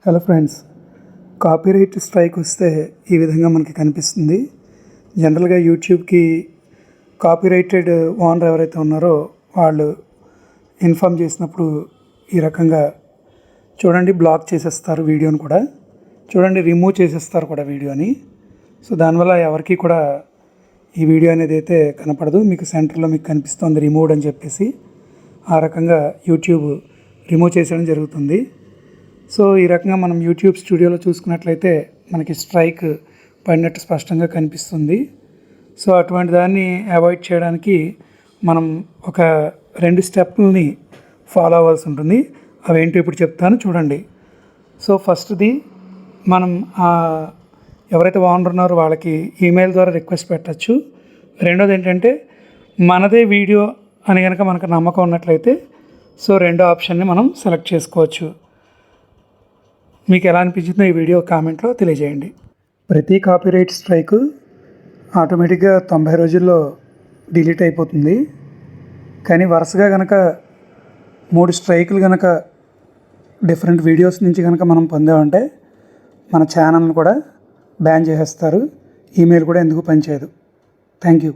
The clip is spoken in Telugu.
హలో ఫ్రెండ్స్, కాపీరైట్ స్ట్రైక్ వస్తే ఈ విధంగా మనకి కనిపిస్తుంది. జనరల్గా యూట్యూబ్కి కాపీరైటెడ్ ఓనర్ ఎవరైతే ఉన్నారో వాళ్ళు ఇన్ఫామ్ చేసినప్పుడు ఈ రకంగా చూడండి, బ్లాక్ చేసేస్తారు వీడియోని కూడా. చూడండి, రిమూవ్ చేసేస్తారు కూడా వీడియోని. సో దానివల్ల ఎవరికి కూడా ఈ వీడియో అనేది అయితే కనపడదు. మీకు సెంటర్లో మీకు కనిపిస్తుంది రిమూవ్డ్ అని చెప్పేసి. ఆ రకంగా యూట్యూబ్ రిమూవ్ చేసేయడం జరుగుతుంది. సో ఈ రకంగా మనం యూట్యూబ్ స్టూడియోలో చూసుకున్నట్లయితే మనకి స్ట్రైక్ పడినట్టు స్పష్టంగా కనిపిస్తుంది. సో అటువంటి దాన్ని అవాయిడ్ చేయడానికి మనం ఒక 2 స్టెప్లని ఫాలో అవ్వాల్సి ఉంటుంది. అవేంటో ఇప్పుడు చెప్తాను, చూడండి. సో ఫస్ట్ది, మనం ఎవరైతే ఓనర్ ఉన్నారో వాళ్ళకి ఈమెయిల్ ద్వారా రిక్వెస్ట్ పెట్టచ్చు. రెండోది ఏంటంటే, మనదే వీడియో అని కనుక మనకు నమ్మకం ఉన్నట్లయితే సో రెండో ఆప్షన్ని మనం సెలెక్ట్ చేసుకోవచ్చు. మీకు ఎలా అనిపించిందో ఈ వీడియో కామెంట్లో తెలియజేయండి. ప్రతి కాపీరైట్ స్ట్రైక్ ఆటోమేటిక్గా 90 రోజుల్లో డిలీట్ అయిపోతుంది. కానీ వరుసగా కనుక 3 స్ట్రైకులు కనుక డిఫరెంట్ వీడియోస్ నుంచి కనుక మనం పొందామంటే మన ఛానల్ని కూడా బ్యాన్ చేసేస్తారు. ఈమెయిల్ కూడా ఎందుకు పనిచేయదు. Thank you.